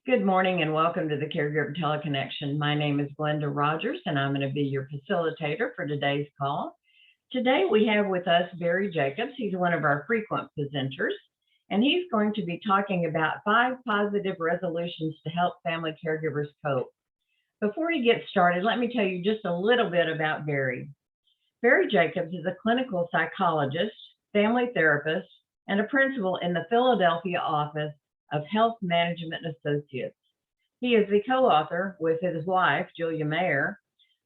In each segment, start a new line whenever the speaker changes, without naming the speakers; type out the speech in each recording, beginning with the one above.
Good morning and welcome to the Caregiver Teleconnection. My name is Glenda Rogers and I'm going to be your facilitator for today's call. Today we have with us Barry Jacobs. He's one of our frequent presenters and he's going to be talking about 5 positive resolutions to help family caregivers cope. Before he gets started, let me tell you just a little bit about Barry. Barry Jacobs is a clinical psychologist, family therapist, and a principal in the Philadelphia office of Health Management Associates. He is the co-author with his wife, Julia Mayer,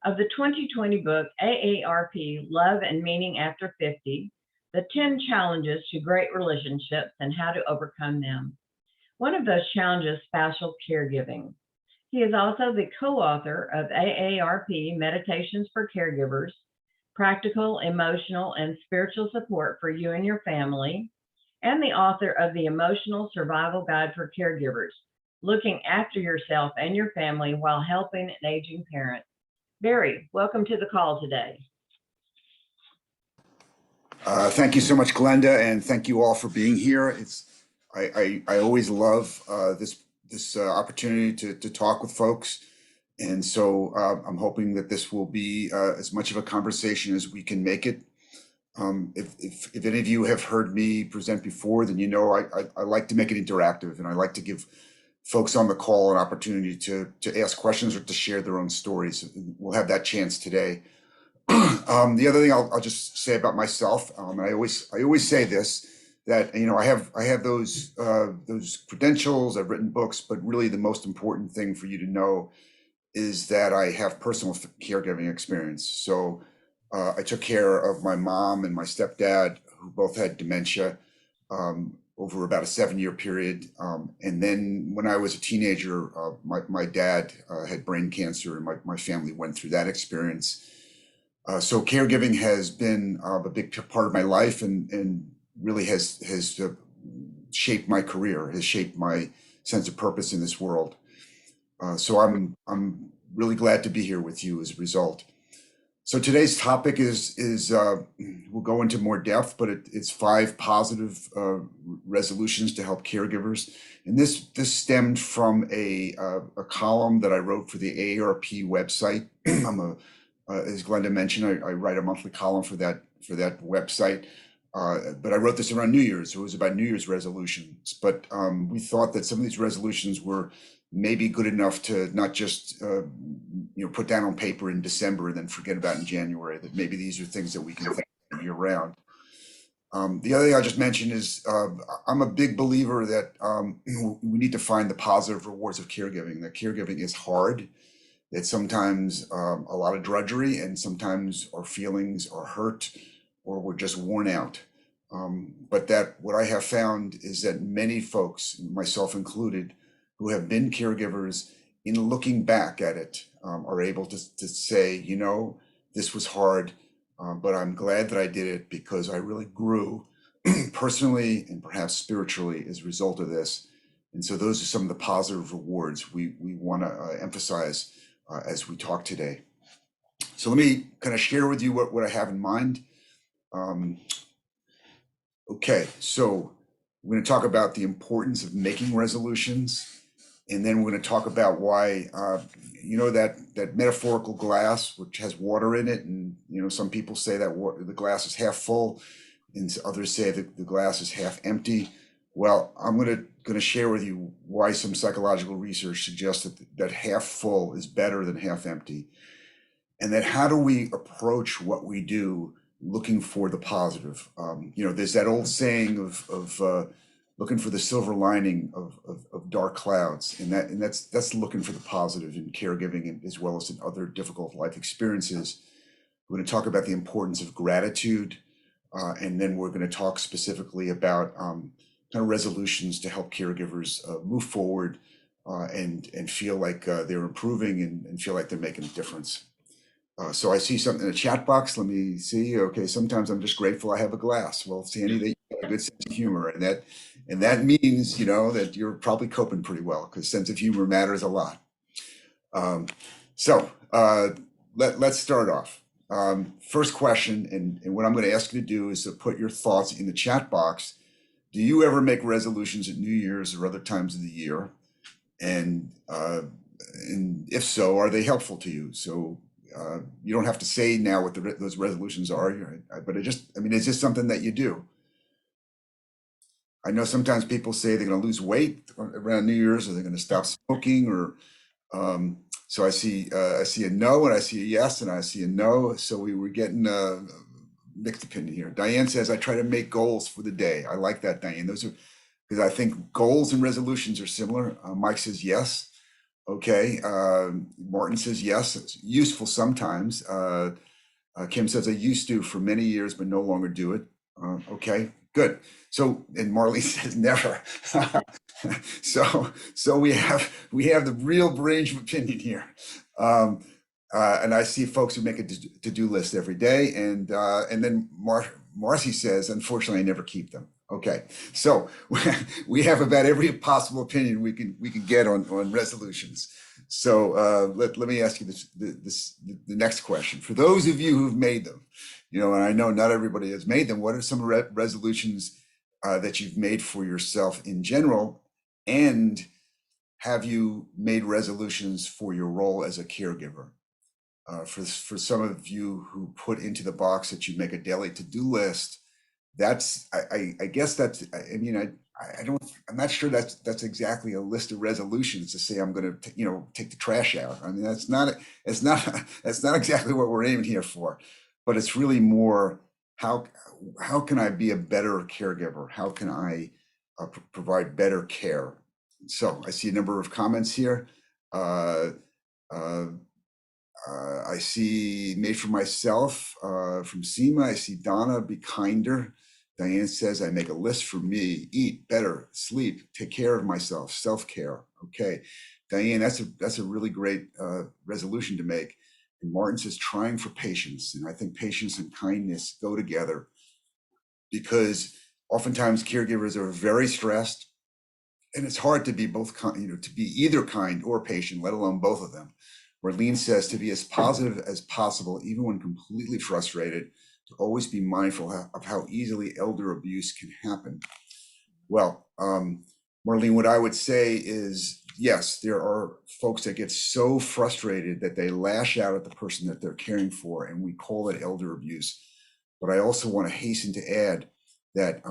of the 2020 book, AARP Love and Meaning After 50, The 10 Challenges to Great Relationships and How to Overcome Them. One of those challenges, spousal caregiving. He is also the co-author of AARP Meditations for Caregivers, Practical, Emotional, and Spiritual Support for You and Your Family, and the author of the Emotional Survival Guide for Caregivers, Looking After Yourself and Your Family While Helping an Aging Parent. Barry, welcome to the call today.
Thank you so much, Glenda, and thank you all for being here. I always love this opportunity to talk with folks, and so I'm hoping that this will be as much of a conversation as we can make it. If any of you have heard me present before, then you know I like to make it interactive, and I like to give folks on the call an opportunity to ask questions or to share their own stories. We'll have that chance today. The other thing I'll just say about myself, I always say this, that I have those credentials, I've written books, but really the most important thing for you to know is that I have personal caregiving experience. So I took care of my mom and my stepdad, who both had dementia, over about a 7-year period. And then when I was a teenager, my dad had brain cancer, and my family went through that experience. So caregiving has been a big part of my life, and really has shaped my career, has shaped my sense of purpose in this world. So I'm really glad to be here with you as a result. So today's topic is we'll go into more depth, but it's 5 positive resolutions to help caregivers. And this stemmed from a column that I wrote for the AARP website. As Glenda mentioned, I write a monthly column for that website. But I wrote this around New Year's, so it was about New Year's resolutions. But we thought that some of these resolutions were maybe good enough to not just put down on paper in December and then forget about in January, that maybe these are things that we can think year round. The other thing I'll just mention is I'm a big believer that we need to find the positive rewards of caregiving, that caregiving is hard, that sometimes a lot of drudgery, and sometimes our feelings are hurt or we're just worn out. But that what I have found is that many folks, myself included, who have been caregivers, in looking back at it, are able to say, this was hard, but I'm glad that I did it because I really grew personally and perhaps spiritually as a result of this. And so those are some of the positive rewards we want to emphasize as we talk today. So let me kind of share with you what I have in mind. Okay, so we're going to talk about the importance of making resolutions. And then we're going to talk about why, that metaphorical glass, which has water in it. And, some people say that the glass is half full, and others say that the glass is half empty. Well, I'm going to share with you why some psychological research suggests that half full is better than half empty. And that how do we approach what we do looking for the positive? There's that old saying of looking for the silver lining of dark clouds, and that's looking for the positive in caregiving, as well as in other difficult life experiences. We're going to talk about the importance of gratitude, and then we're going to talk specifically about kind of resolutions to help caregivers move forward and feel like they're improving and feel like they're making a difference. So I see something in the chat box. Let me see. Okay, sometimes I'm just grateful I have a glass. Well, Sandy, that you have a good sense of humor, and that means that you're probably coping pretty well, because sense of humor matters a lot. Let's start off. First question, and what I'm going to ask you to do is to put your thoughts in the chat box. Do you ever make resolutions at New Year's or other times of the year? And if so, are they helpful to you? So you don't have to say now what those resolutions are, but it's just something that you do. I know sometimes people say they're going to lose weight around New Year's, or they're going to stop smoking, or so I see a no, and I see a yes, and I see a no. So we were getting a mixed opinion here. Diane says, I try to make goals for the day. I like that, Diane. Those are, because I think goals and resolutions are similar. Mike says yes. Okay. Martin says yes. It's useful sometimes. Kim says, I used to for many years, but no longer do it. Okay, good. So, and Marlene says never. So we have the real range of opinion here. And I see folks who make a to-do list every day, and then Marcy says, unfortunately, I never keep them. Okay, so we have about every possible opinion we can get on resolutions. So let me ask you the next question. For those of you who've made them, and I know not everybody has made them, what are some resolutions that you've made for yourself in general? And have you made resolutions for your role as a caregiver? For some of you who put into the box that you make a daily to-do list, that's I guess that's I'm not sure that's exactly a list of resolutions to say I'm going to take the trash out. I mean, that's not exactly what we're aiming here for, but it's really more how can I be a better caregiver? How can I provide better care? So I see a number of comments here. I see made for myself from Seema. I see Donna, be kinder. Diane says, I make a list for me, eat better, sleep, take care of myself, self-care. Okay. Diane, that's a really great resolution to make. And Martin says, trying for patience. And I think patience and kindness go together, because oftentimes caregivers are very stressed, and it's hard to be both, to be either kind or patient, let alone both of them. Marlene says, to be as positive as possible, even when completely frustrated, to always be mindful of how easily elder abuse can happen. Well, Marlene, what I would say is, yes, there are folks that get so frustrated that they lash out at the person that they're caring for, and we call it elder abuse. But I also want to hasten to add that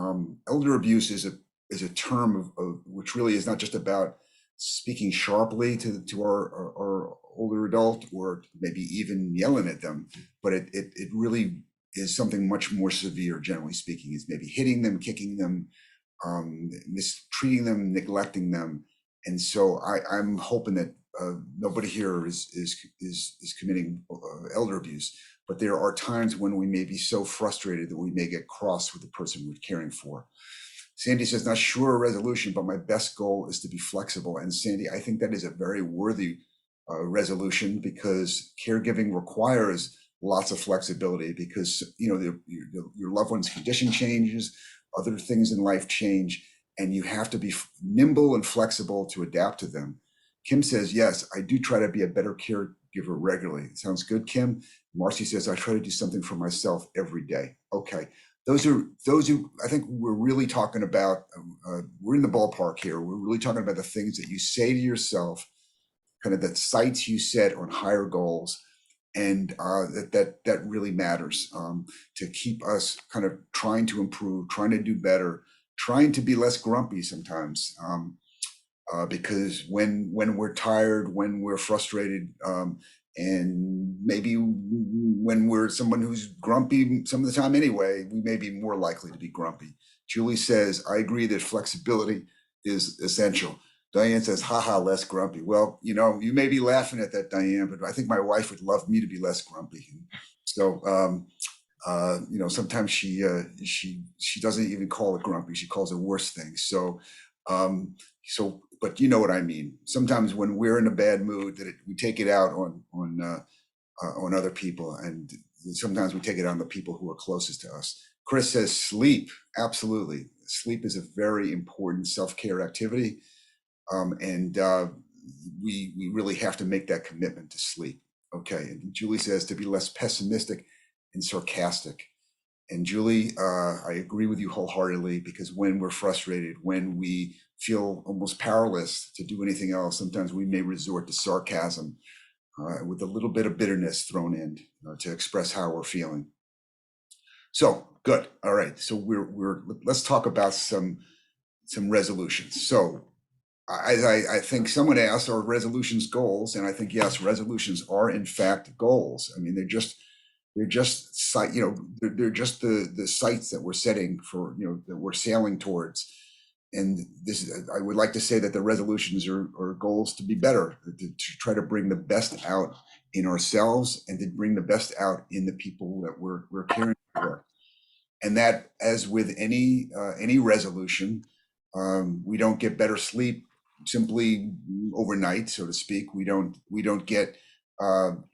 elder abuse is a term of which really is not just about speaking sharply to our older adult, or maybe even yelling at them, but it really is something much more severe. Generally speaking, is maybe hitting them, kicking them, mistreating them, neglecting them. And so I'm hoping that nobody here is committing elder abuse, but there are times when we may be so frustrated that we may get cross with the person we're caring for. Sandy says, not sure a resolution, but my best goal is to be flexible. And Sandy, I think that is a very worthy resolution, because caregiving requires lots of flexibility, because your loved one's condition changes, other things in life change, and you have to be nimble and flexible to adapt to them. Kim says, yes, I do try to be a better caregiver regularly. Sounds good, Kim. Marcy says, I try to do something for myself every day. Okay. Those are I think we're really talking about, we're in the ballpark here. We're really talking about the things that you say to yourself, kind of the sights you set on higher goals, and that really matters to keep us kind of trying to improve, trying to do better, trying to be less grumpy sometimes, because when we're tired, when we're frustrated, and maybe when we're someone who's grumpy some of the time anyway, we may be more likely to be grumpy. Julie says, I agree that flexibility is essential. Diane says, haha, less grumpy. Well, you may be laughing at that, Diane, but I think my wife would love me to be less grumpy. So, sometimes she doesn't even call it grumpy. She calls it worse things. So, but you know what I mean. Sometimes when we're in a bad mood, we take it out on other people, and sometimes we take it on the people who are closest to us. Chris says sleep. Absolutely, sleep is a very important self-care activity, and we really have to make that commitment to sleep. Okay, and Julie says to be less pessimistic and sarcastic. And Julie, I agree with you wholeheartedly, because when we're frustrated, when we feel almost powerless to do anything else, sometimes we may resort to sarcasm with a little bit of bitterness thrown in to express how we're feeling. So good. All right. So let's talk about some resolutions. So I think someone asked, are resolutions goals? And I think, yes, resolutions are in fact goals. I mean, they're just they're just the sights that we're setting for, that we're sailing towards. And I would like to say that the resolutions are goals to be better, to try to bring the best out in ourselves and to bring the best out in the people that we're caring for. And that, as with any resolution, we don't get better sleep simply overnight, so to speak. We don't get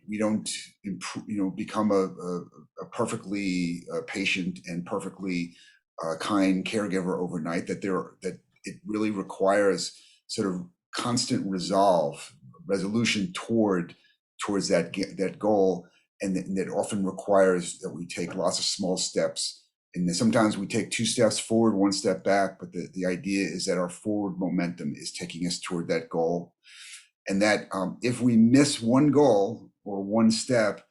we don't improve, become a perfectly patient and perfectly kind caregiver overnight. That it really requires sort of constant resolution towards that goal, and that often requires that we take lots of small steps. And sometimes we take 2 steps forward, 1 step back, but the idea is that our forward momentum is taking us toward that goal. And that if we miss one goal or 1 step,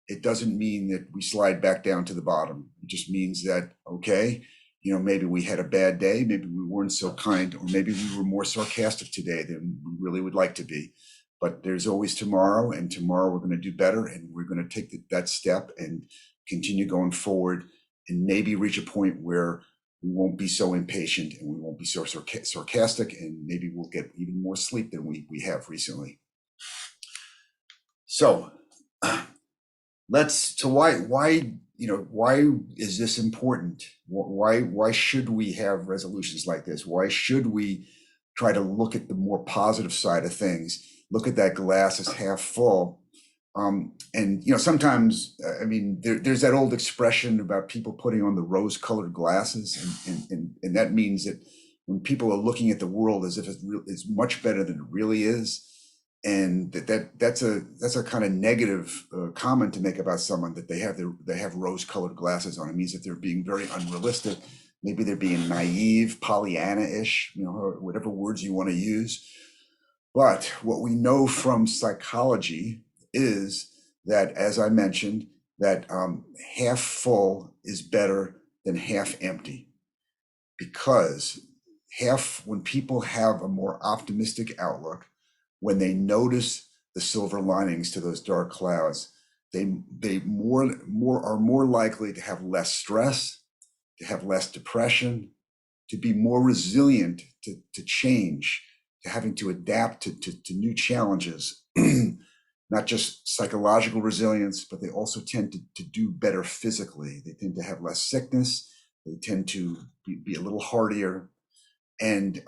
it doesn't mean that we slide back down to the bottom. It just means that, okay, maybe we had a bad day, maybe we weren't so kind, or maybe we were more sarcastic today than we really would like to be. But there's always tomorrow, and tomorrow we're going to do better, and we're going to take that step and continue going forward, and maybe reach a point where we won't be so impatient and we won't be so sarcastic, and maybe we'll get even more sleep than we have recently. So why is this important? Why should we have resolutions like this? Why should we try to look at the more positive side of things? Look at that glass as half full. And sometimes, I mean, there's that old expression about people putting on the rose-colored glasses, and that means that when people are looking at the world as if it's much better than it really is, and that's a kind of negative comment to make about someone, that they have rose-colored glasses on. It means that they're being very unrealistic. Maybe they're being naive, Pollyanna-ish, whatever words you want to use. But what we know from psychology is that, as I mentioned, that half full is better than half empty, because when people have a more optimistic outlook, when they notice the silver linings to those dark clouds, they are more likely to have less stress, to have less depression, to be more resilient to change, to having to adapt to new challenges. Not just psychological resilience, but they also tend to do better physically. They tend to have less sickness. They tend to be a little hardier. And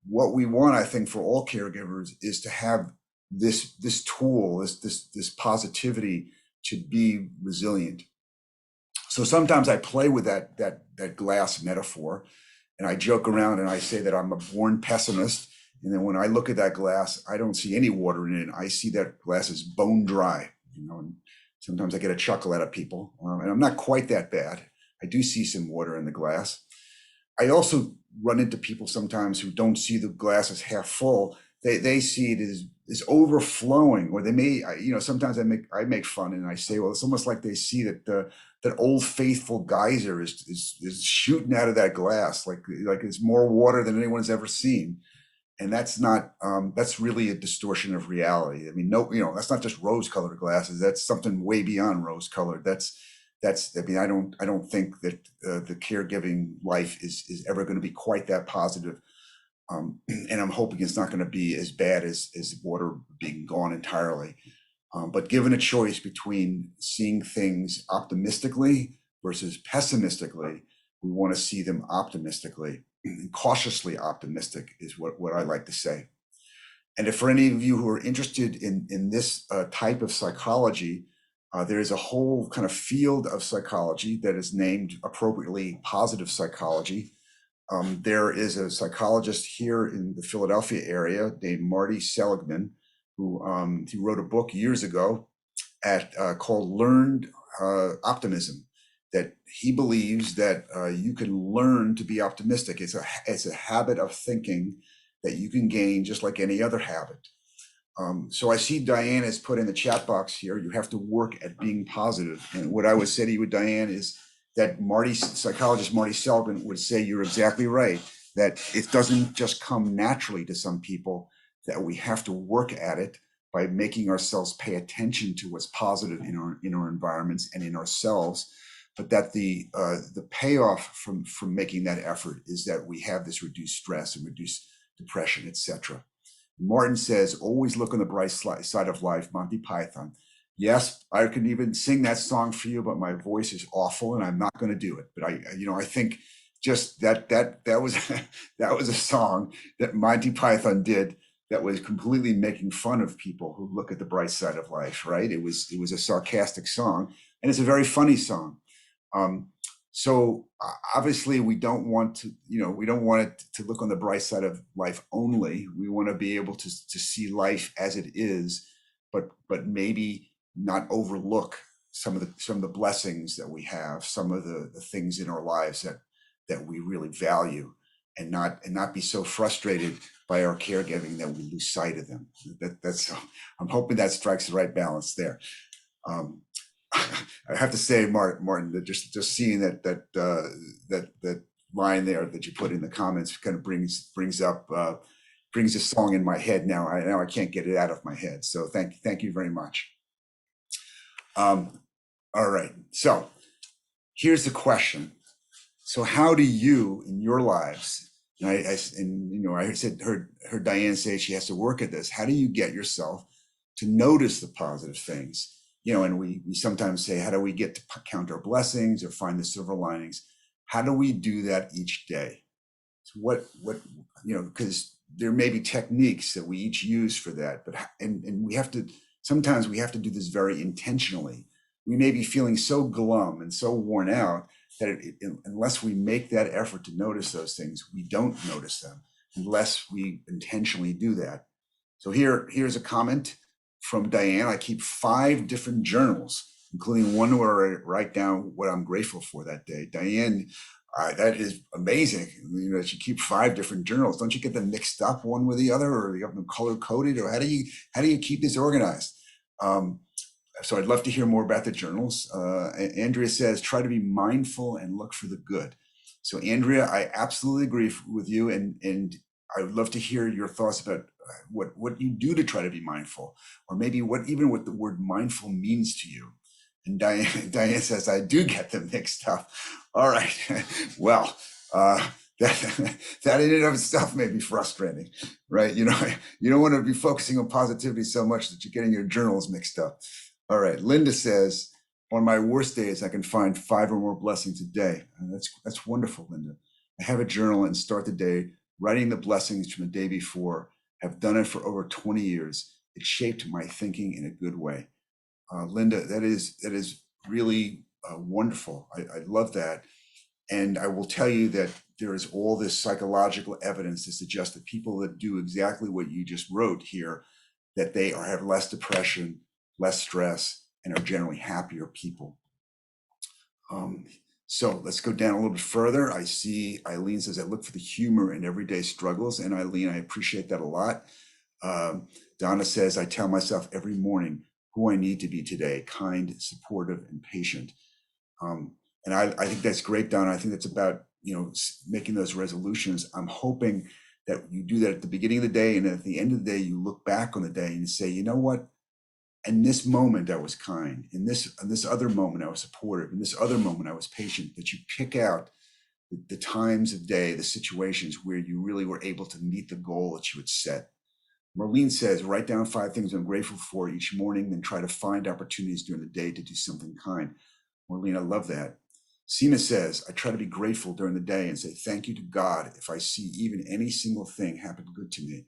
what we want, I think, for all caregivers is to have this tool, this positivity to be resilient. So sometimes I play with that glass metaphor, and I joke around and I say that I'm a born pessimist. And then when I look at that glass, I don't see any water in it. I see that glass is bone dry, and sometimes I get a chuckle out of people, and I'm not quite that bad. I do see some water in the glass. I also run into people sometimes who don't see the glass as half full. They see it as overflowing, or they may, sometimes I make fun and I say, well, it's almost like they see that that old faithful geyser is shooting out of that glass, like it's more water than anyone's ever seen. And that's not, that's really a distortion of reality. I mean, that's not just rose-colored glasses. That's something way beyond rose-colored. I mean, I don't think that the caregiving life is ever going to be quite that positive. And I'm hoping it's not going to be as bad as water being gone entirely. But given a choice between seeing things optimistically versus pessimistically, we want to see them optimistically. Cautiously optimistic is what I like to say. And if for any of you who are interested in this type of psychology, there is a whole kind of field of psychology that is named appropriately positive psychology. There is a psychologist here in the Philadelphia area named Marty Seligman, who wrote a book years ago called Learned Optimism, that he believes that you can learn to be optimistic. It's a habit of thinking that you can gain just like any other habit. So I see Diane has put in the chat box here, you have to work at being positive. And what I would say to you, Diane, is that psychologist Marty Seligman would say you're exactly right, that it doesn't just come naturally to some people, that we have to work at it by making ourselves pay attention to what's positive in our environments and in ourselves, but that the payoff from making that effort is that we have this reduced stress and reduced depression, etc. Martin says, always look on the bright side of life, Monty Python. Yes, I can even sing that song for you, but my voice is awful and I'm not going to do it. But I think just that was that was a song that Monty Python did that was completely making fun of people who look at the bright side of life, right? It was a sarcastic song, and it's a very funny song. So obviously we don't want to, we don't want it to look on the bright side of life only. We want to be able to see life as it is, but maybe not overlook some of the blessings that we have, some of the things in our lives that we really value, and not be so frustrated by our caregiving that we lose sight of them. I'm hoping that strikes the right balance there. I have to say, Martin, that just seeing that line there that you put in the comments kind of brings a song in my head now. I can't get it out of my head. So thank you very much. All right. So here's the question. So how do you in your lives? And heard Diane say she has to work at this. How do you get yourself to notice the positive things? And we sometimes say, how do we get to count our blessings or find the silver linings? How do we do that each day? So because there may be techniques that we each use for that, but sometimes we have to do this very intentionally. We may be feeling so glum and so worn out that unless we make that effort to notice those things, we don't notice them unless we intentionally do that. So here's a comment from Diane. I keep 5 different journals, including one where I write down what I'm grateful for that day. Diane, that is amazing. That you keep 5 different journals. Don't you get them mixed up one with the other, or you have them color coded, or how do you keep this organized? So I'd love to hear more about the journals. Andrea says, try to be mindful and look for the good. So Andrea, I absolutely agree with you, and I would love to hear your thoughts about what you do to try to be mindful, or maybe what the word mindful means to you. And Diane says, I do get them mixed up. All right. Well, that in and of itself may be frustrating, right? You don't want to be focusing on positivity so much that you're getting your journals mixed up. All right. Linda says, on my worst days, I can find 5 or more blessings a day. And that's wonderful, Linda. I have a journal and start the day writing the blessings from the day before. Have done it for over 20 years. It shaped my thinking in a good way. Linda, that is really wonderful. I love that. And I will tell you that there is all this psychological evidence to suggest that people that do exactly what you just wrote here, that they have less depression, less stress, and are generally happier people. So let's go down a little bit further. I see Eileen says, I look for the humor in everyday struggles. And Eileen, I appreciate that a lot. Donna says, I tell myself every morning who I need to be today, kind, supportive, and patient. And I think that's great, Donna. I think that's about, making those resolutions. I'm hoping that you do that at the beginning of the day, and at the end of the day, you look back on the day and you say, you know what? In this moment, I was kind. In this other moment, I was supportive. In this other moment, I was patient. That you pick out the times of day, the situations where you really were able to meet the goal that you had set. Marlene says, write down 5 things I'm grateful for each morning, then try to find opportunities during the day to do something kind. Marlene, I love that. Seema says, I try to be grateful during the day and say thank you to God if I see even any single thing happen good to me.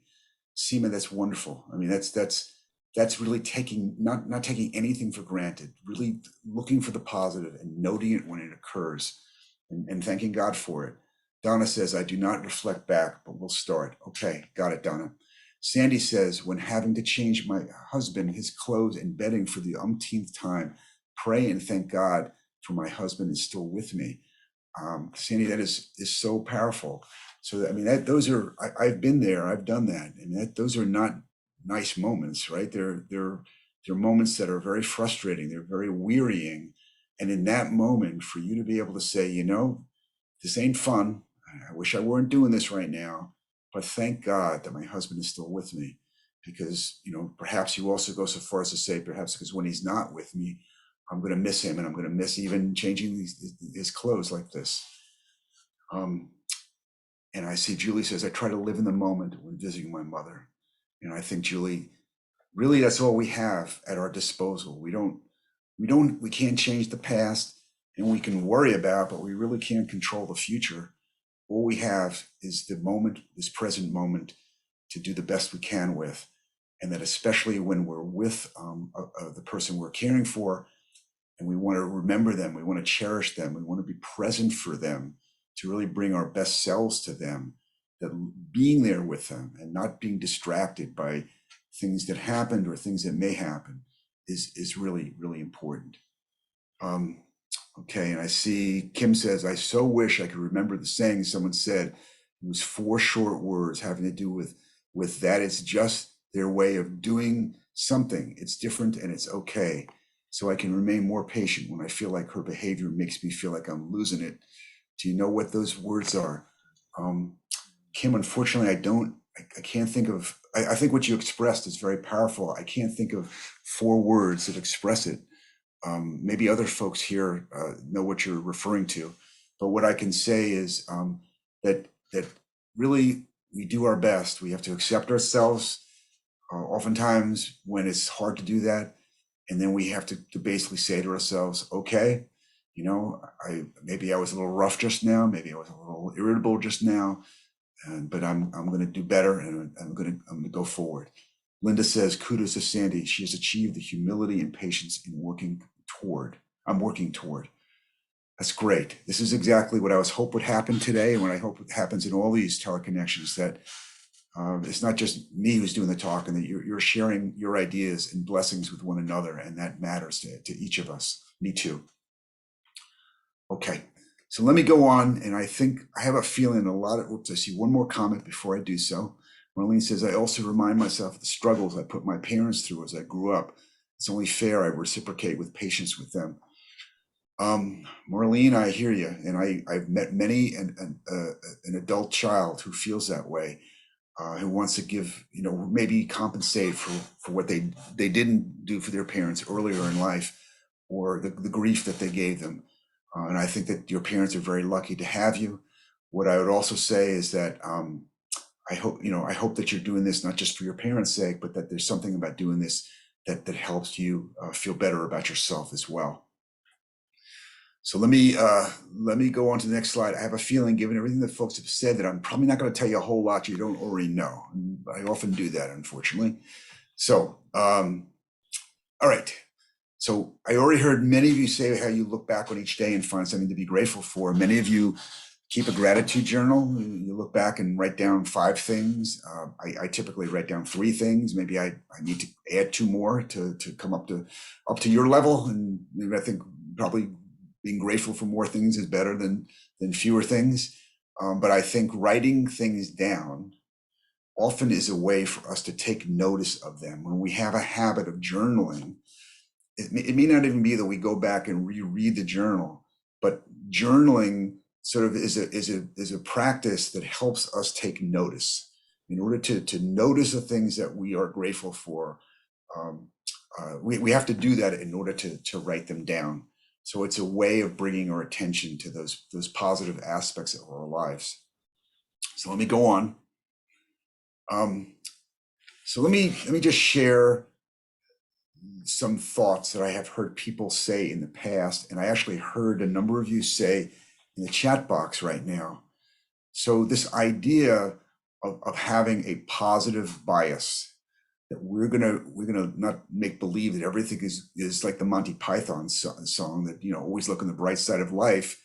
Seema, that's wonderful. I mean, that's really not taking anything for granted, really looking for the positive and noting it when it occurs and thanking God for it. Donna says, I do not reflect back, but we'll start. Okay, got it, Donna. Sandy says, when having to change my husband, his clothes and bedding for the umpteenth time, pray and thank God for my husband is still with me. Sandy, that is so powerful. So that, I mean, I've been there, I've done that. And those are not nice moments, right? They're moments that are very frustrating. They're very wearying. And in that moment, for you to be able to say, this ain't fun. I wish I weren't doing this right now, but thank God that my husband is still with me. Because, perhaps you also go so far as to say, perhaps because when he's not with me, I'm going to miss him, and I'm going to miss even changing his clothes like this. And I see Julie says, I try to live in the moment when visiting my mother. And I think, Julie, really that's all we have at our disposal. We can't change the past, and we can worry about, but we really can't control the future. All we have is the moment, this present moment, to do the best we can with. And that especially when we're with the person we're caring for, and we want to remember them, we want to cherish them, we want to be present for them, to really bring our best selves to them, that being there with them and not being distracted by things that happened or things that may happen is really, really important. Okay, and I see Kim says, I so wish I could remember the saying someone said. It was 4 short words having to do with that it's just their way of doing something. It's different and it's okay. So I can remain more patient when I feel like her behavior makes me feel like I'm losing it. Do you know what those words are? Kim, unfortunately, I can't think of, I think what you expressed is very powerful. I can't think of 4 words that express it. Maybe other folks here know what you're referring to, but what I can say is that really we do our best. We have to accept ourselves oftentimes when it's hard to do that, and then we have to basically say to ourselves, okay, maybe I was a little rough just now, maybe I was a little irritable just now, but I'm going to do better, and I'm going to go forward. Linda says, kudos to Sandy. She has achieved the humility and patience I'm working toward. That's great. This is exactly what I was hope would happen today, and what I hope happens in all these teleconnections, that it's not just me who's doing the talk, and that you're sharing your ideas and blessings with one another, and that matters to each of us. Me too. Okay, so let me go on, and I think I have a feeling I see one more comment before I do so. Marlene says, I also remind myself of the struggles I put my parents through as I grew up. It's only fair I reciprocate with patience with them. Marlene, I hear you. And I've met many an adult child who feels that way, who wants to give, maybe compensate for what they didn't do for their parents earlier in life, or the grief that they gave them. And I think that your parents are very lucky to have you. What I would also say is that I hope that you're doing this not just for your parents' sake, but that there's something about doing this that helps you feel better about yourself as well. So let me go on to the next slide. I have a feeling, given everything that folks have said, that I'm probably not going to tell you a whole lot you don't already know. And I often do that, unfortunately. So, all right. So I already heard many of you say how you look back on each day and find something to be grateful for. Many of you keep a gratitude journal. You look back and write down 5 things. I typically write down 3 things. Maybe I need to add 2 more to come up to your level. And maybe I think probably being grateful for more things is better than fewer things. But I think writing things down often is a way for us to take notice of them. When we have a habit of journaling, it may not even be that we go back and reread the journal, but journaling sort of is a practice that helps us take notice. In order to notice the things that we are grateful for, we have to do that in order to write them down. So it's a way of bringing our attention to those positive aspects of our lives. So let me go on. So let me just share some thoughts that I have heard people say in the past, and I actually heard a number of you say in the chat box right now. So this idea of having a positive bias, that we're gonna not make believe that everything is like the Monty Python song, that always look on the bright side of life,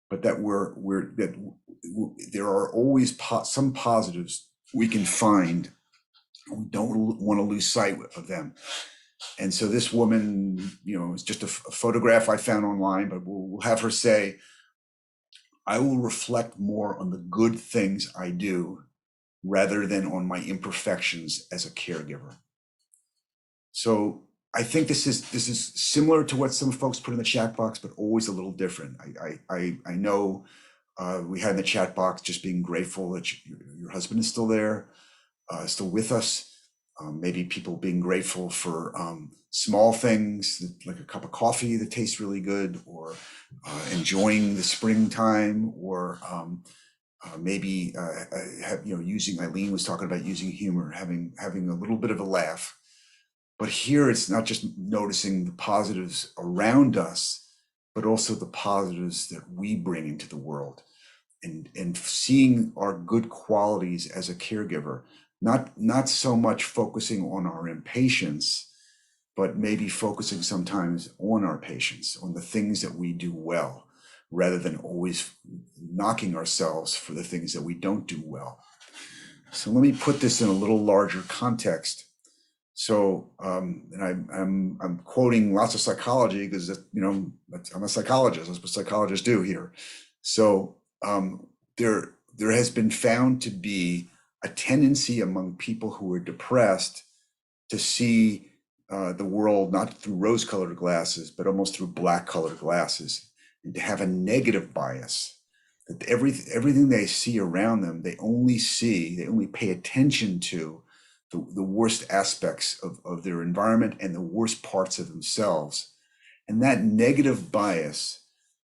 but that there are always some positives we can find. We don't want to lose sight of them. And so this woman, it's just a photograph I found online, but we'll have her say, I will reflect more on the good things I do rather than on my imperfections as a caregiver. So I think this is similar to what some folks put in the chat box, but always a little different. I know we had in the chat box just being grateful that your husband is still there, still with us. Maybe people being grateful for small things like a cup of coffee that tastes really good, or enjoying the springtime, or maybe using, Eileen was talking about using humor, having a little bit of a laugh. But here it's not just noticing the positives around us, but also the positives that we bring into the world, and seeing our good qualities as a caregiver, not so much focusing on our impatience, but maybe focusing sometimes on our patience, on the things that we do well, rather than always knocking ourselves for the things that we don't do well. So let me put this in a little larger context. So, and I'm quoting lots of psychology because I'm a psychologist. That's what psychologists do here. So there has been found to be a tendency among people who are depressed to see the world not through rose-colored glasses, but almost through black-colored glasses, and to have a negative bias. That everything they see around them, they only pay attention to the worst aspects of their environment and the worst parts of themselves. And that negative bias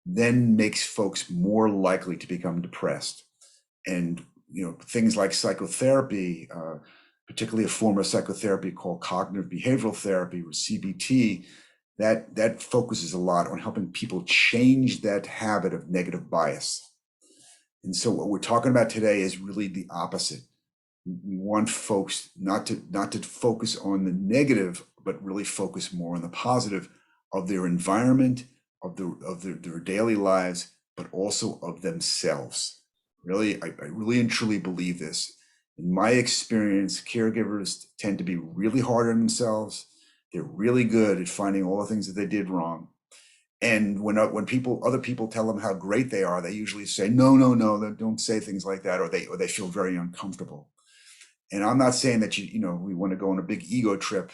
then makes folks more likely to become depressed. And things like psychotherapy, particularly a form of psychotherapy called cognitive behavioral therapy, or CBT, that focuses a lot on helping people change that habit of negative bias. And so what we're talking about today is really the opposite. We want folks not to focus on the negative, but really focus more on the positive of their environment, of their daily lives, but also of themselves. Really, I really and truly believe this. In my experience, caregivers tend to be really hard on themselves. They're really good at finding all the things that they did wrong. And when other people tell them how great they are, they usually say, no, don't say things like that, or they feel very uncomfortable. And I'm not saying that we want to go on a big ego trip,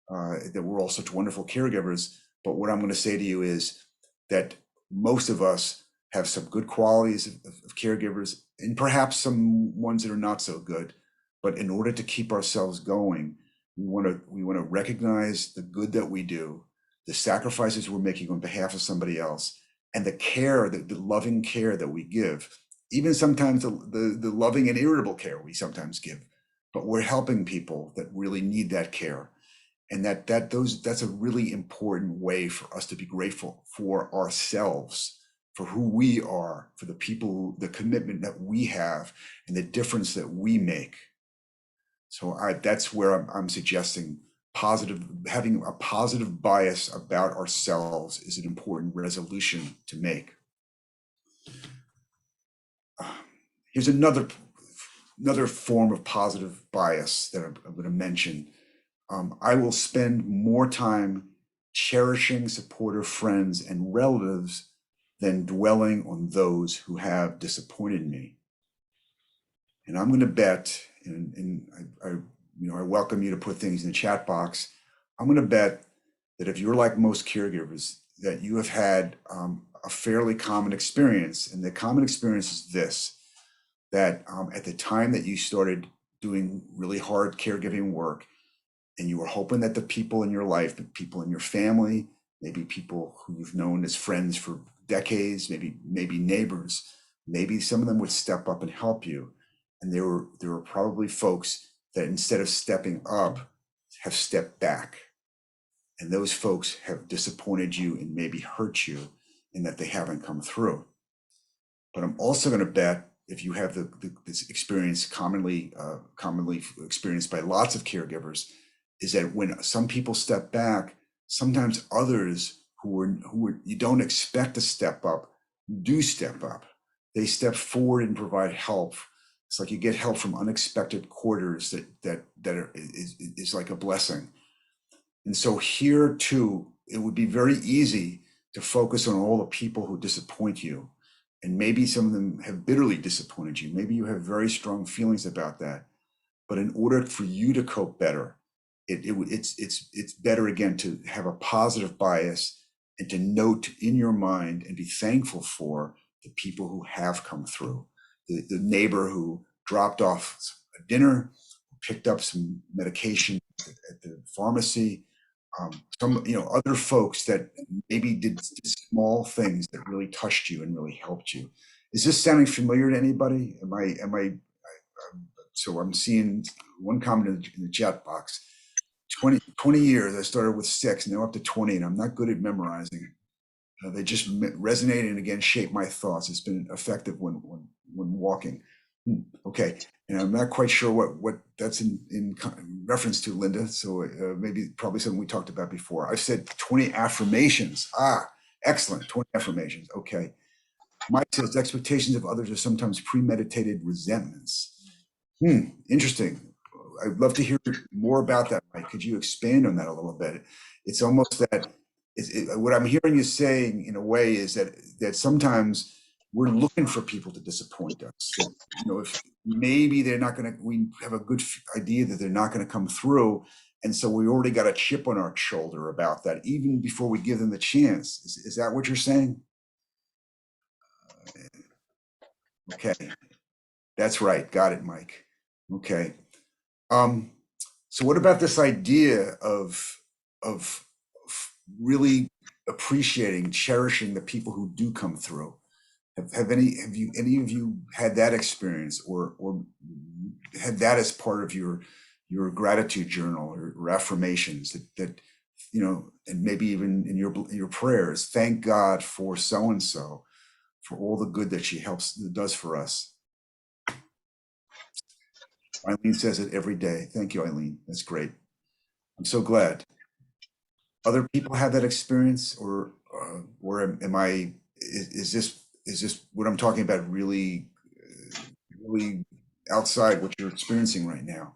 that we're all such wonderful caregivers. But what I'm going to say to you is that most of us have some good qualities of caregivers, and perhaps some ones that are not so good. But in order to keep ourselves going, we want to recognize the good that we do, the sacrifices we're making on behalf of somebody else, and the care, the loving care that we give. Even sometimes the loving and irritable care we sometimes give. But we're helping people that really need that care. And that's a really important way for us to be grateful for ourselves, for who we are, for the people, the commitment that we have, and the difference that we make. So that's where I'm suggesting having a positive bias about ourselves is an important resolution to make. Here's another form of positive bias that I'm going to mention. I will spend more time cherishing supportive friends and relatives than dwelling on those who have disappointed me. And I'm going to bet, and I welcome you to put things in the chat box. I'm going to bet that if you're like most caregivers, that you have had a fairly common experience. And the common experience is this, that at the time that you started doing really hard caregiving work, and you were hoping that the people in your life, the people in your family, maybe people who you've known as friends for decades, maybe neighbors, maybe some of them would step up and help you. And there were probably folks that instead of stepping up, have stepped back. And those folks have disappointed you and maybe hurt you in that they haven't come through. But I'm also going to bet, if you have this experience commonly experienced by lots of caregivers, is that when some people step back, sometimes others who you don't expect to step up do step up. They step forward and provide help. It's like you get help from unexpected quarters that is like a blessing. And so here too, it would be very easy to focus on all the people who disappoint you. And maybe some of them have bitterly disappointed you. Maybe you have very strong feelings about that. But in order for you to cope better, it's better again to have a positive bias and to note in your mind and be thankful for the people who have come through. The neighbor who dropped off a dinner, picked up some medication at the pharmacy, some other folks that maybe did small things that really touched you and really helped you. Is this sounding familiar to anybody? So I'm seeing one comment in the chat box. 20 years. I started with 6, now up to 20, and I'm not good at memorizing. They just resonated and again shaped my thoughts. It's been effective when walking. Okay, and I'm not quite sure what that's in reference to, Linda. So maybe probably something we talked about before. I said 20 affirmations. Excellent, 20 affirmations. Okay. Mike says expectations of others are sometimes premeditated resentments. Interesting. I'd love to hear more about that, Mike. Could you expand on that a little bit? It's almost that what I'm hearing you saying in a way is that sometimes we're looking for people to disappoint us. If maybe they're not going to, we have a good idea that they're not going to come through. And so we already got a chip on our shoulder about that, even before we give them the chance. Is that what you're saying? Okay. That's right. Got it, Mike. Okay. So what about this idea of really appreciating, cherishing the people who do come through? Have any of you had that experience or had that as part of your gratitude journal or affirmations that and maybe even in your prayers, thank God for so and so for all the good that she does for us. Eileen says it every day. Thank you, Eileen. That's great. I'm so glad. Other people have that experience, or am I? Is this what I'm talking about? Really outside what you're experiencing right now?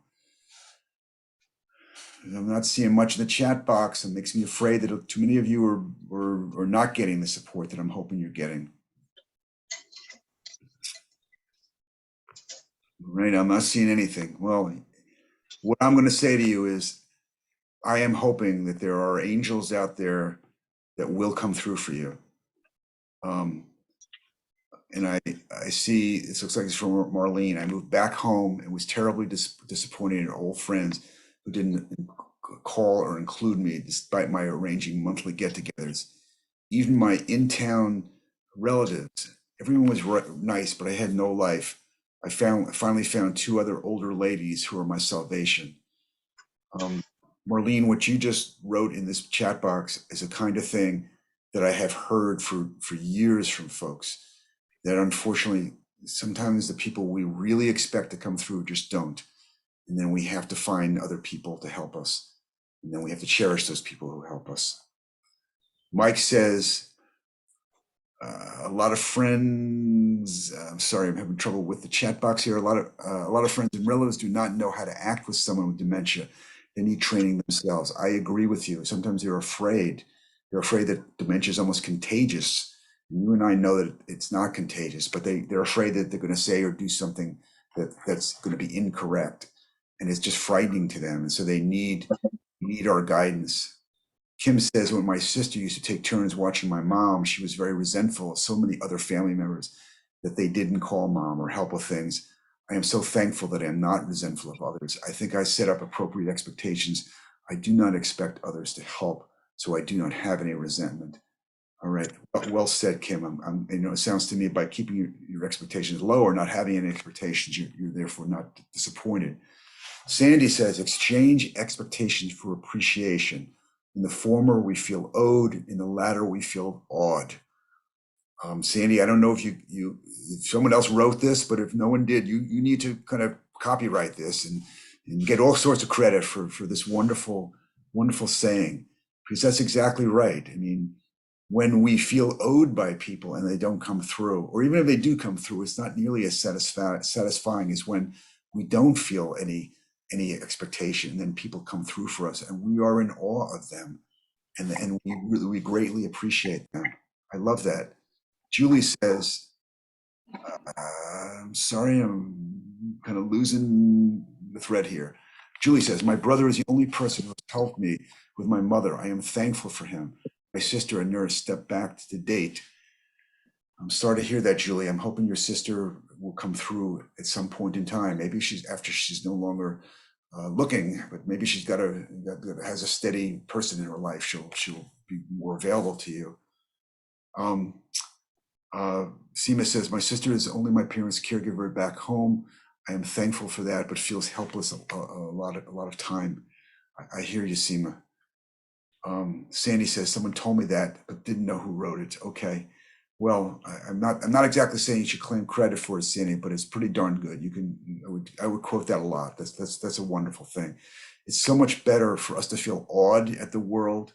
I'm not seeing much in the chat box. It makes me afraid that too many of you are not getting the support that I'm hoping you're getting. Right, I'm not seeing anything. Well, what I'm going to say to you is, I am hoping that there are angels out there that will come through for you. And I see, it looks like it's from Marlene. I moved back home and was terribly disappointed in old friends who didn't call or include me despite my arranging monthly get-togethers. Even my in-town relatives, everyone was nice, but I had no life. I finally found 2 other older ladies who are my salvation. Marlene, what you just wrote in this chat box is a kind of thing that I have heard for years from folks, that unfortunately, sometimes the people we really expect to come through just don't. And then we have to find other people to help us. And then we have to cherish those people who help us. Mike says, a lot of friends, I'm sorry, I'm having trouble with the chat box here. A lot of friends and relatives do not know how to act with someone with dementia. They need training themselves. I agree with you. Sometimes they're afraid. They're afraid that dementia is almost contagious. You and I know that it's not contagious, but they're afraid that they're going to say or do something that's going to be incorrect, and it's just frightening to them. And so they need our guidance. Kim says, when my sister used to take turns watching my mom, she was very resentful of so many other family members that they didn't call mom or help with things. I am so thankful that I am not resentful of others. I think I set up appropriate expectations. I do not expect others to help, so I do not have any resentment. All right, well said, Kim. it sounds to me by keeping your expectations low or not having any expectations, you're therefore not disappointed. Sandy says, exchange expectations for appreciation. In the former, we feel owed. In the latter, we feel awed. Sandy, I don't know if someone else wrote this, but if no one did, you need to kind of copyright this and get all sorts of credit for this wonderful, wonderful saying, because that's exactly right. I mean, when we feel owed by people and they don't come through, or even if they do come through, it's not nearly as satisfying as when we don't feel any any expectation. And then people come through for us, and we are in awe of them, and we greatly appreciate them. I love that. Julie says, I'm sorry, I'm kind of losing the thread here. Julie says, my brother is the only person who has helped me with my mother. I am thankful for him. My sister, a nurse, stepped back to date. I'm sorry to hear that, Julie. I'm hoping your sister will come through at some point in time. Maybe after she's no longer looking, but maybe she's has a steady person in her life. She'll be more available to you. Seema says, my sister is only my parents' caregiver back home. I am thankful for that, but feels helpless a lot of time. I hear you, Seema. Sandy says, someone told me that, but didn't know who wrote it. Okay. Well, I'm not exactly saying you should claim credit for it, Sandy, but it's pretty darn good. I would quote that a lot. That's a wonderful thing. It's so much better for us to feel awed at the world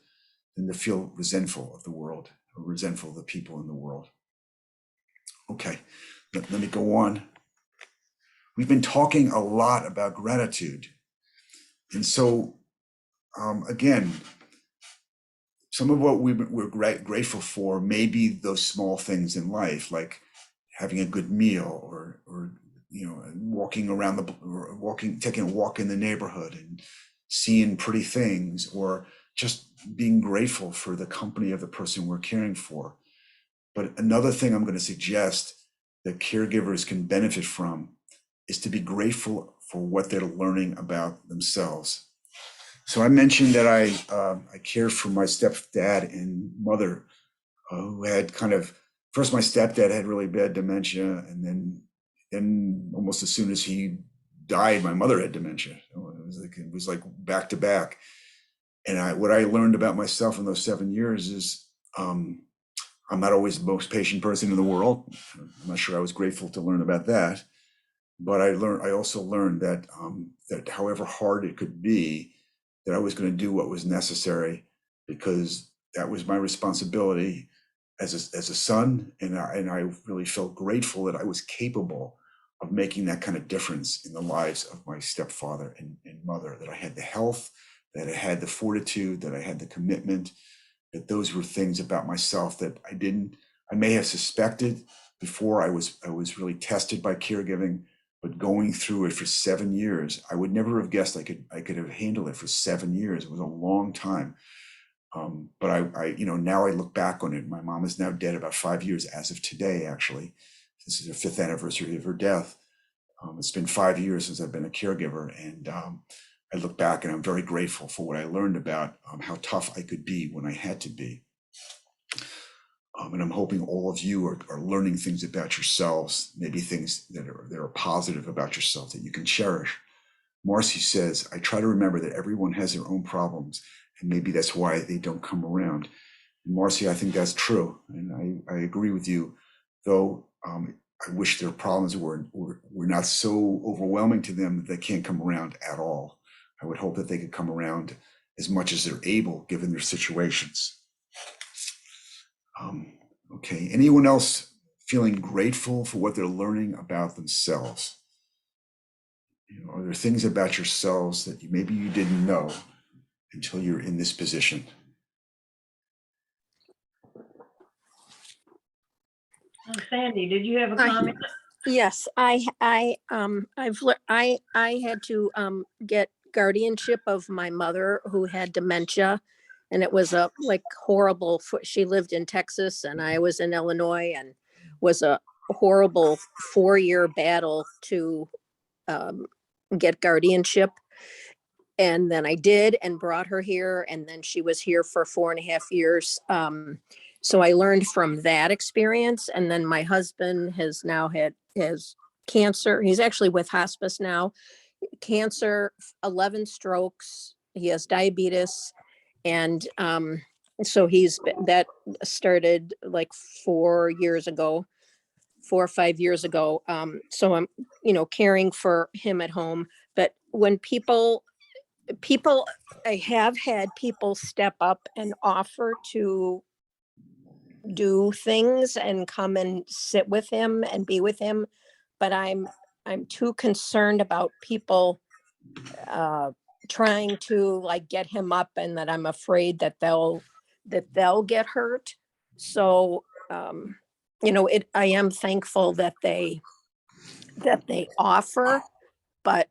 than to feel resentful of the world or resentful of the people in the world. Okay, let me go on. We've been talking a lot about gratitude. And so, again, some of what we're grateful for may be those small things in life, like having a good meal or walking around taking a walk in the neighborhood and seeing pretty things, or just being grateful for the company of the person we're caring for. But another thing I'm going to suggest that caregivers can benefit from is to be grateful for what they're learning about themselves. So I mentioned that I cared for my stepdad and mother, who had first my stepdad had really bad dementia, and then almost as soon as he died, my mother had dementia. It was like back to back. And what I learned about myself in those 7 years is I'm not always the most patient person in the world. I'm not sure I was grateful to learn about that. But I also learned that that however hard it could be, that I was going to do what was necessary, because that was my responsibility as a son, and I really felt grateful that I was capable of making that kind of difference in the lives of my stepfather and mother. That I had the health, that I had the fortitude, that I had the commitment. That those were things about myself that I may have suspected before I was really tested by caregiving. But going through it for 7 years, I would never have guessed I could have handled it for 7 years. It was a long time. But I now I look back on it. My mom is now dead about 5 years as of today, actually. This is her 5th anniversary of her death. It's been 5 years since I've been a caregiver, and I look back and I'm very grateful for what I learned about how tough I could be when I had to be. And I'm hoping all of you are learning things about yourselves, maybe things that are positive about yourself that you can cherish. Marcy says, I try to remember that everyone has their own problems, and maybe that's why they don't come around. And Marcy, I think that's true. And I agree with you, though I wish their problems were not so overwhelming to them that they can't come around at all. I would hope that they could come around as much as they're able, given their situations. Okay, anyone else feeling grateful for what they're learning about themselves? Are there things about yourselves that maybe you didn't know until you're in this position?
Sandy, did you have a comment?
Yes, I've I had to get guardianship of my mother who had dementia, and it was a horrible. She lived in Texas and I was in Illinois, and was a horrible 4-year battle to get guardianship. And then I did, and brought her here, and then she was here for 4.5 years. So I learned from that experience. And then my husband has cancer. He's actually with hospice now. Cancer, 11 strokes. He has diabetes, and so that started like 4 years ago, 4 or 5 years ago. So I'm caring for him at home. But when I have had people step up and offer to do things and come and sit with him and be with him, but I'm too concerned about people trying to like get him up, and that I'm afraid that they'll get hurt. So, I am thankful that they offer, but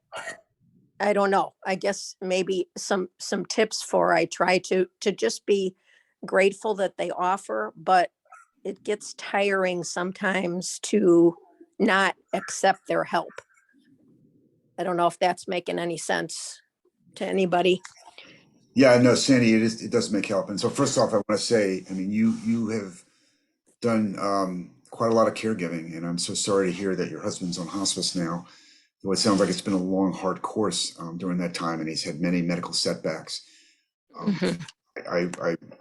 I don't know. I guess maybe some tips for I try to just be grateful that they offer, but it gets tiring sometimes to not accept their help. I don't know if that's making any sense to anybody.
Yeah, no, Sandy, it does make help. And so first off, I want to say, I mean, you have done quite a lot of caregiving, and I'm so sorry to hear that your husband's on hospice now. Though it sounds like it's been a long, hard course during that time, and he's had many medical setbacks. Um,
Mhm.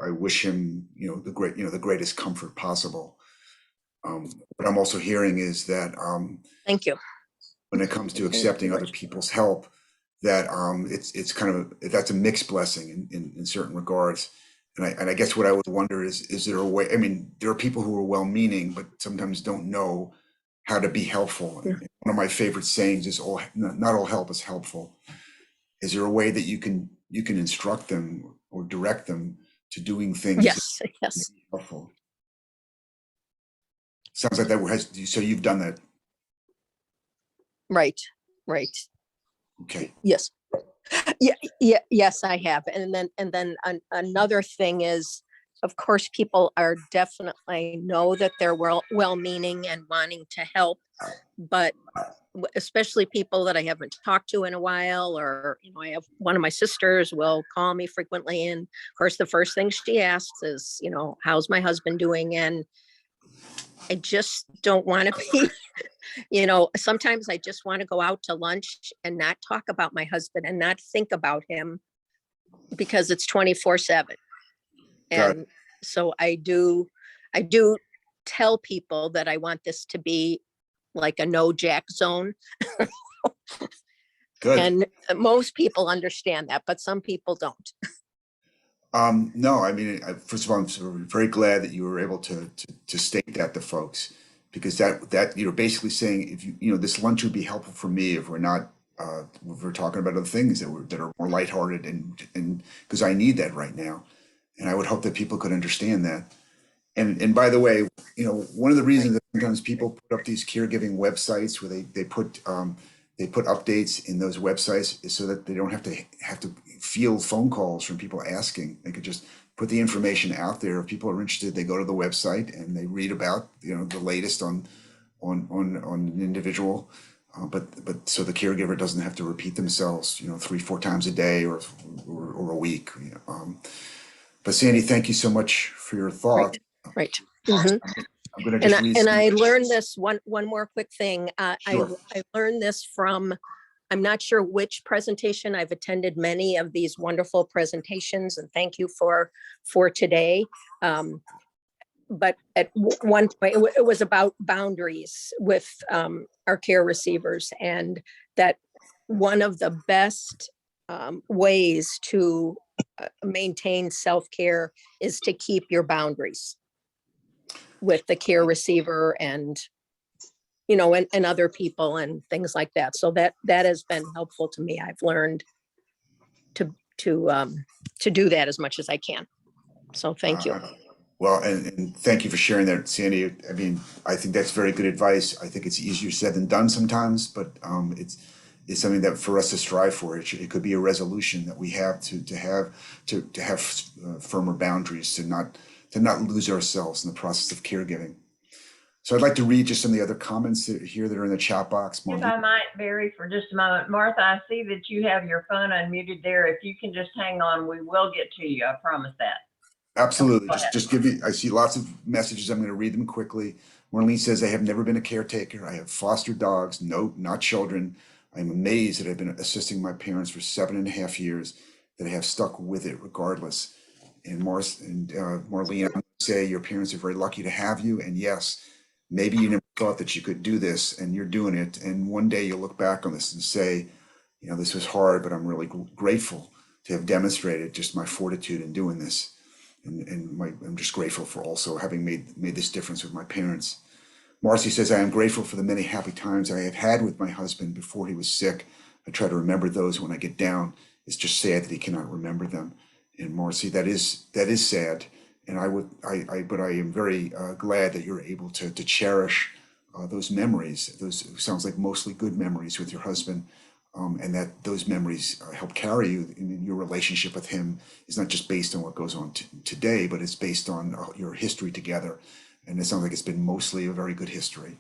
I wish him, the greatest comfort possible. What I'm also hearing is that
Thank you.
when it comes to accepting other people's help, that it's kind of that's a mixed blessing in certain regards. And I guess what I would wonder is there a way? I mean, there are people who are well-meaning, but sometimes don't know how to be helpful. And one of my favorite sayings is, "All not all help is helpful." Is there a way that you can instruct them or direct them to doing things that
Yes, yes.
may be helpful? Sounds like that has so you've done that.
Right, right.
Okay.
Yes. Yes, I have. And then another thing is, of course, people are definitely know that they're well-meaning and wanting to help, but especially people that I haven't talked to in a while, or I have one of my sisters will call me frequently, and of course, the first thing she asks is, how's my husband doing? And I just don't want to be sometimes I just want to go out to lunch and not talk about my husband and not think about him, because it's 24/7.
Got it.
And so I do tell people that I want this to be like a no jack zone.
Good.
And most people understand that, but some people don't.
No, I mean, first of all, I'm very glad that you were able to state that to folks, because that you're basically saying, if this lunch would be helpful for me if we're not if we're talking about other things that are more lighthearted, and because I need that right now, and I would hope that people could understand that. And by the way, one of the reasons that sometimes people put up these caregiving websites where they put updates in those websites is so that they don't have to field phone calls from people asking. They could just put the information out there. If people are interested, they go to the website and they read about the latest on an individual. But so the caregiver doesn't have to repeat themselves 3-4 times a day or a week. But Sandy, thank you so much for your thoughts.
Right. Mhm.
I'm going to just read
And
some.
I learned this one more quick thing.
Sure.
I learned this from, I'm not sure which presentation. I've attended many of these wonderful presentations, and thank you for today. But at one point, it was about boundaries with our care receivers, and that one of the best ways to maintain self-care is to keep your boundaries with the care receiver and and other people and things like that. So that has been helpful to me. I've learned to do that as much as I can. So thank you.
Well, and thank you for sharing that, Sandy. I mean, I think that's very good advice. I think it's easier said than done sometimes, but it's something that for us to strive for. It could be a resolution that we have to have firmer boundaries, to not lose ourselves in the process of caregiving. So I'd like to read just some of the other comments here that are in the chat box.
If I might, Barry, for just a moment. Martha, I see that you have your phone unmuted there. If you can just hang on, we will get to you. I promise that.
Absolutely. Just give me, I see lots of messages. I'm going to read them quickly. Marlene says, I have never been a caretaker. I have foster dogs, no, not children. I'm amazed that I've been assisting my parents for 7.5 years, that I have stuck with it regardless. And Marlene, I'm going to say your parents are very lucky to have you. And yes, maybe you never thought that you could do this, and you're doing it. And one day you'll look back on this and say, this was hard, but I'm really grateful to have demonstrated just my fortitude in doing this. And I'm just grateful for also having made this difference with my parents. Marcy says, I am grateful for the many happy times I have had with my husband before he was sick. I try to remember those when I get down. It's just sad that he cannot remember them. And Marcy, that is sad. And but I am very glad that you're able to cherish those memories. Those sounds like mostly good memories with your husband, and that those memories help carry you. In your relationship with him is not just based on what goes on today, but it's based on your history together. And it sounds like it's been mostly a very good history.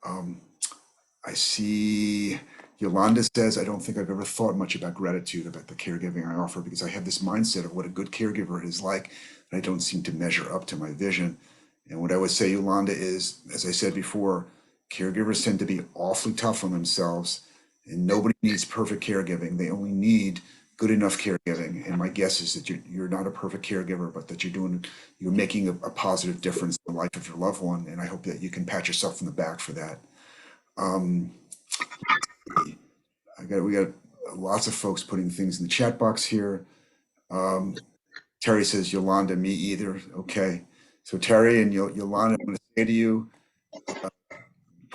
I see Yolanda says, I don't think I've ever thought much about gratitude, about the caregiving I offer, because I have this mindset of what a good caregiver is like, and I don't seem to measure up to my vision. And what I would say, Yolanda, is, as I said before, caregivers tend to be awfully tough on themselves, and nobody needs perfect caregiving. They only need good enough caregiving. And my guess is that you're not a perfect caregiver, but that you're making a positive difference in the life of your loved one. And I hope that you can pat yourself on the back for that. We got lots of folks putting things in the chat box here. Terry says, Yolanda, me either. Okay. So Terry and Yolanda, I'm going to say to you,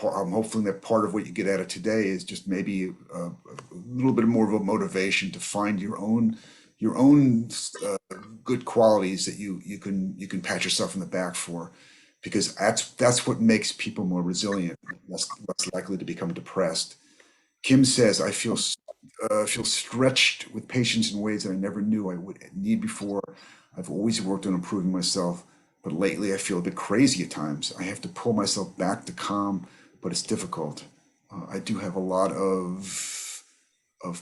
I'm hoping that part of what you get out of today is just maybe a little bit more of a motivation to find your own good qualities that you can pat yourself in the back for, because that's what makes people more resilient, less likely to become depressed. Kim says, I feel stretched with patience in ways that I never knew I would need before. I've always worked on improving myself, but lately I feel a bit crazy at times. I have to pull myself back to calm, but it's difficult. I do have a lot of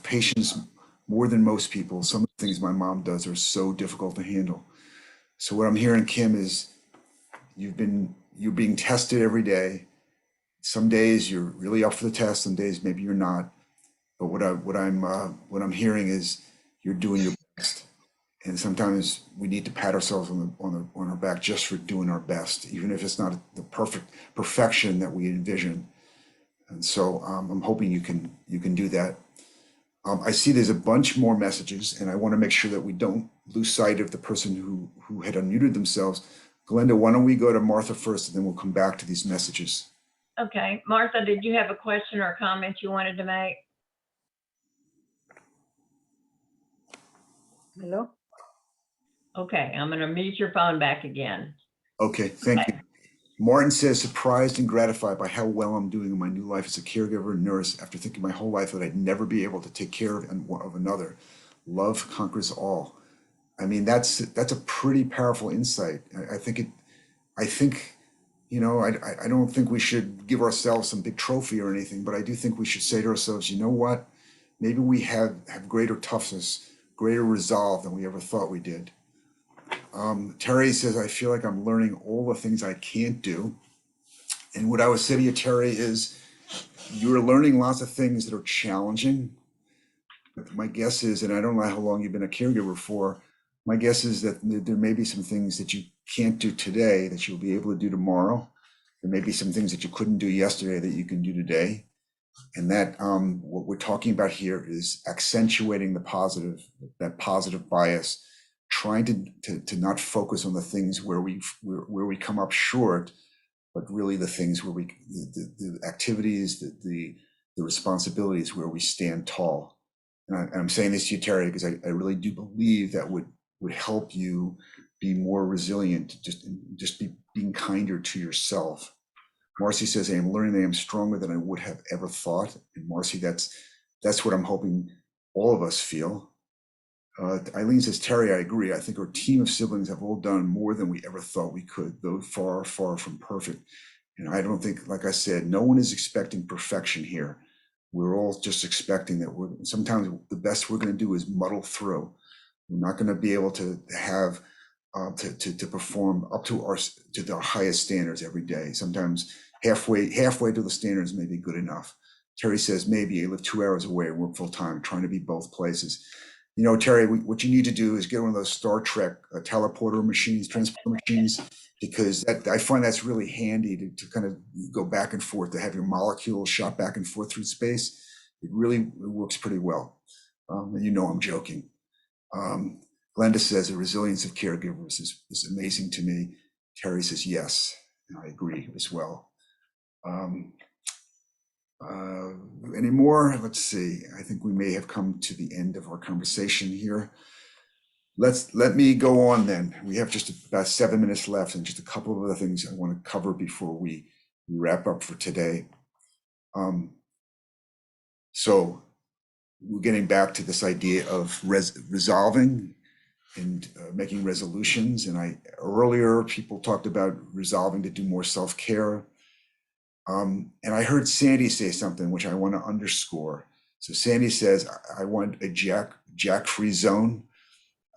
patience, more than most people. Some of the things my mom does are so difficult to handle. So what I'm hearing, Kim, is you're being tested every day. Some days you're really up for the test, some days maybe you're not. But what I'm hearing is you're doing your best. And sometimes we need to pat ourselves on our back just for doing our best, even if it's not the perfection that we envision. And so I'm hoping you can do that. I see there's a bunch more messages, and I want to make sure that we don't lose sight of the person who had unmuted themselves. Glenda, why don't we go to Martha first, and then we'll come back to these messages.
Okay, Martha, did you have a question or a comment you wanted to make?
Hello?
Okay, I'm going to mute your phone back again.
Okay, thank you. Martin says, surprised and gratified by how well I'm doing in my new life as a caregiver and nurse after thinking my whole life that I'd never be able to take care of another. Love conquers all. I mean, that's a pretty powerful insight. I think, you know, I don't think we should give ourselves some big trophy or anything, but I do think we should say to ourselves, you know what? Maybe we have greater toughness, greater resolve than we ever thought we did. Terry says, I feel like I'm learning all the things I can't do. And what I would say to you, Terry, is you're learning lots of things that are challenging. But my guess is, and I don't know how long you've been a caregiver for, my guess is that there may be some things that you can't do today that you'll be able to do tomorrow. There may be some things that you couldn't do yesterday that you can do today. And that what we're talking about here is accentuating the positive, that positive bias, trying to not focus on the things where we come up short, but really the things where the activities, the responsibilities where we stand tall. And I'm saying this to you, Terry, because I really do believe that would help you be more resilient, just being kinder to yourself. Marcy says, I am learning that I am stronger than I would have ever thought. And Marcy, that's what I'm hoping all of us feel. Eileen says, Terry, I agree. I think our team of siblings have all done more than we ever thought we could, though far, far from perfect. And I don't think, like I said, no one is expecting perfection here. We're all just expecting that sometimes the best we're going to do is muddle through. We're not going to be able to have to perform up to our highest standards every day. Sometimes halfway to the standards may be good enough. Terry says, maybe I live 2 hours away and work full time, trying to be both places. You know, Terry, what you need to do is get one of those Star Trek teleporter machines, transport machines, because I find that's really handy to kind of go back and forth, to have your molecules shot back and forth through space. It works pretty well. And you know I'm joking. Glenda says, the resilience of caregivers is amazing to me. Terry says, yes, and I agree as well. Any more? Let's see. I think we may have come to the end of our conversation here. Let me go on then. We have just about 7 minutes left and just a couple of other things I want to cover before we wrap up for today. So we're getting back to this idea of resolving and making resolutions. And earlier people talked about resolving to do more self-care. And I heard Sandy say something which I want to underscore. So Sandy says, I want a jack-free zone.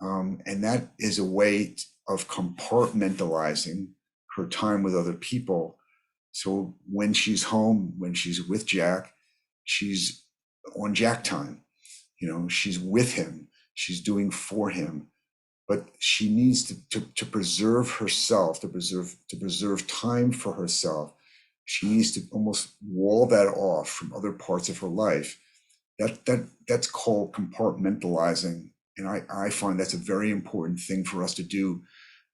And that is a way of compartmentalizing her time with other people. So when she's home, when she's with Jack, she's on Jack time. She's with him, she's doing for him, but she needs to preserve herself, to preserve time for herself. She needs to almost wall that off from other parts of her life. That's called compartmentalizing. And I find that's a very important thing for us to do,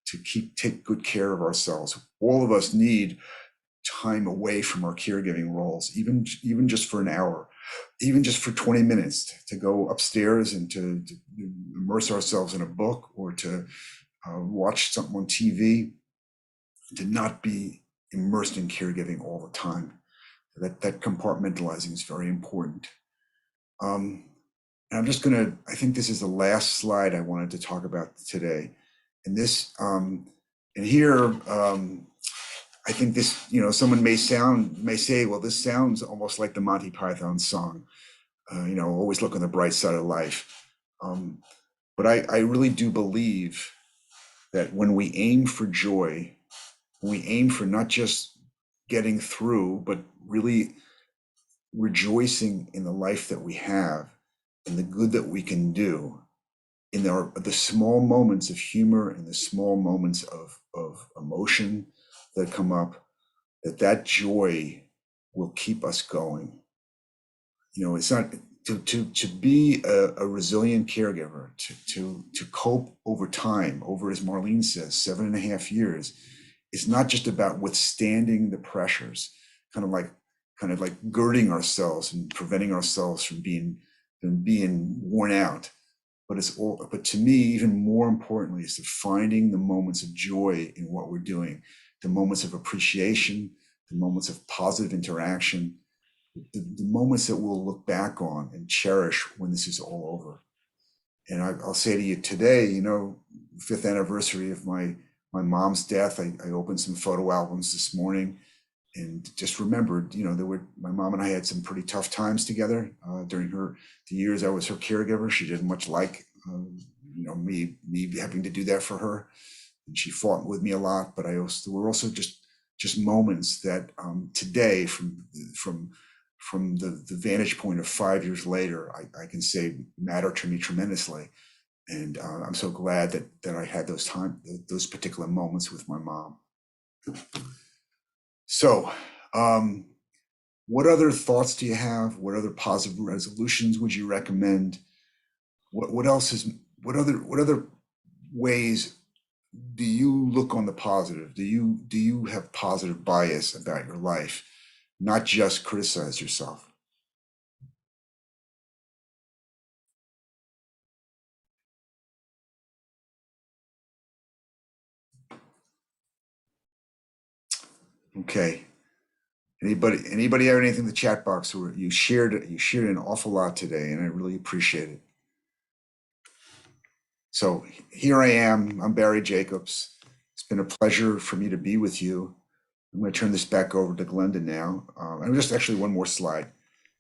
to take good care of ourselves. All of us need time away from our caregiving roles, even just for an hour, even just for 20 minutes to go upstairs and to immerse ourselves in a book or to watch something on TV, to not be immersed in caregiving all the time. That compartmentalizing is very important. And I'm just I think this is the last slide I wanted to talk about today. And this, and here, I think this, someone may say, well, this sounds almost like the Monty Python song, always look on the bright side of life. But I really do believe that when we aim for joy, when we aim for not just getting through, but really rejoicing in the life that we have and the good that we can do, in the small moments of humor and the small moments of emotion that come up, that joy will keep us going. It's not to be a resilient caregiver, to cope over time, over, as Marlene says, 7.5 years. It's not just about withstanding the pressures, kind of like girding ourselves and preventing ourselves from being worn out. But to me, even more importantly, is to finding the moments of joy in what we're doing, the moments of appreciation, the moments of positive interaction, the moments that we'll look back on and cherish when this is all over. And I'll say to you today, 5th anniversary of my mom's death, I opened some photo albums this morning and just remembered, my mom and I had some pretty tough times together during the years I was her caregiver. She didn't much like, me having to do that for her, and she fought with me a lot. But there were also just moments that today, from the vantage point of 5 years later, I can say matter to me tremendously. And I'm so glad that I had those particular moments with my mom. So, what other thoughts do you have? What other positive resolutions would you recommend? What other ways do you look on the positive? Do you have positive bias about your life, not just criticize yourself? Okay. Anybody have anything in the chat box? Where you shared an awful lot today, and I really appreciate it. So here I am. I'm Barry Jacobs. It's been a pleasure for me to be with you. I'm going to turn this back over to Glenda now. And just actually one more slide.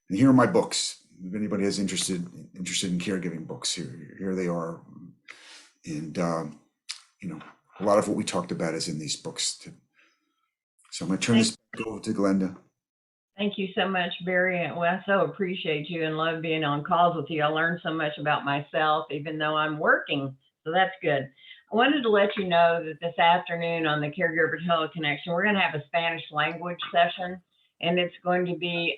And here are my books. If anybody is interested in caregiving books, here they are. And a lot of what we talked about is in these books too. So I'm going to turn this back over to Glenda.
Thank you so much, Barry. Well, I so appreciate you and love being on calls with you. I learned so much about myself, even though I'm working. So that's good. I wanted to let you know that this afternoon on the Caregiver Teleconnection, we're going to have a Spanish language session, and it's going to be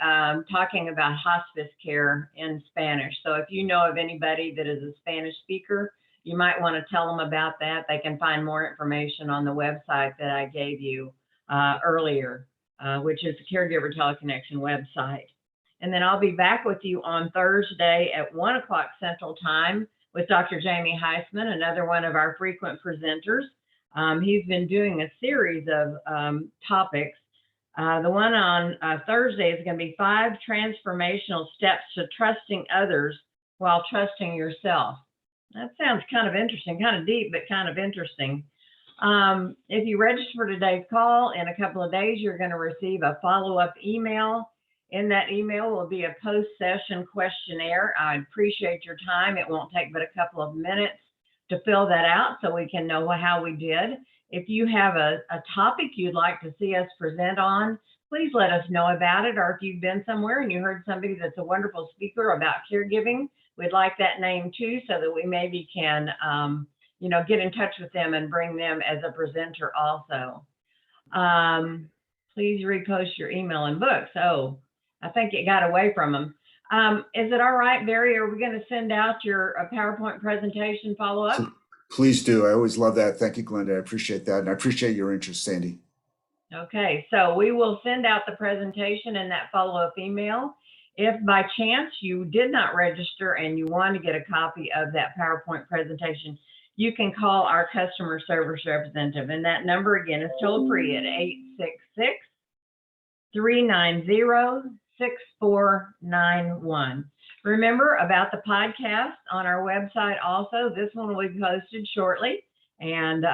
talking about hospice care in Spanish. So if you know of anybody that is a Spanish speaker, you might want to tell them about that. They can find more information on the website that I gave you earlier. Which is the Caregiver Teleconnection website. And then I'll be back with you on Thursday at 1 o'clock Central Time with Dr. Jamie Heisman, another one of our frequent presenters. He's been doing a series of topics. The one on Thursday is going to be 5 transformational steps to trusting others while trusting yourself. That sounds kind of interesting, kind of deep, but kind of interesting. If you register for today's call, in a couple of days, you're going to receive a follow-up email. In that email will be a post-session questionnaire. I appreciate your time. It won't take but a couple of minutes to fill that out so we can know how we did. If you have a topic you'd like to see us present on, please let us know about it. Or if you've been somewhere and you heard somebody that's a wonderful speaker about caregiving, we'd like that name too, so that we maybe can, get in touch with them and bring them as a presenter also. Please repost your email and books. Oh, I think it got away from them. Is it all right, Barry? Are we going to send out your PowerPoint presentation follow-up?
Please do. I always love that. Thank you, Glenda. I appreciate that. And I appreciate your interest, Sandy.
Okay, so we will send out the presentation and that follow-up email. If by chance you did not register and you want to get a copy of that PowerPoint presentation, you can call our customer service representative. And that number again is toll free at 866-390-6491. Remember about the podcast on our website also. This one will be posted shortly. And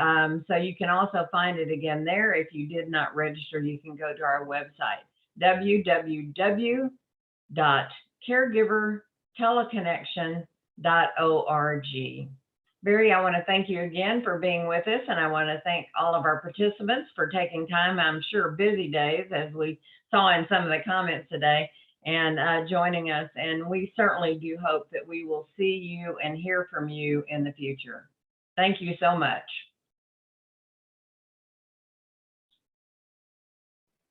so you can also find it again there. If you did not register, you can go to our website, www.caregiverteleconnection.org. Barry, I want to thank you again for being with us. And I want to thank all of our participants for taking time, I'm sure busy days, as we saw in some of the comments today, and joining us. And we certainly do hope that we will see you and hear from you in the future. Thank you so much.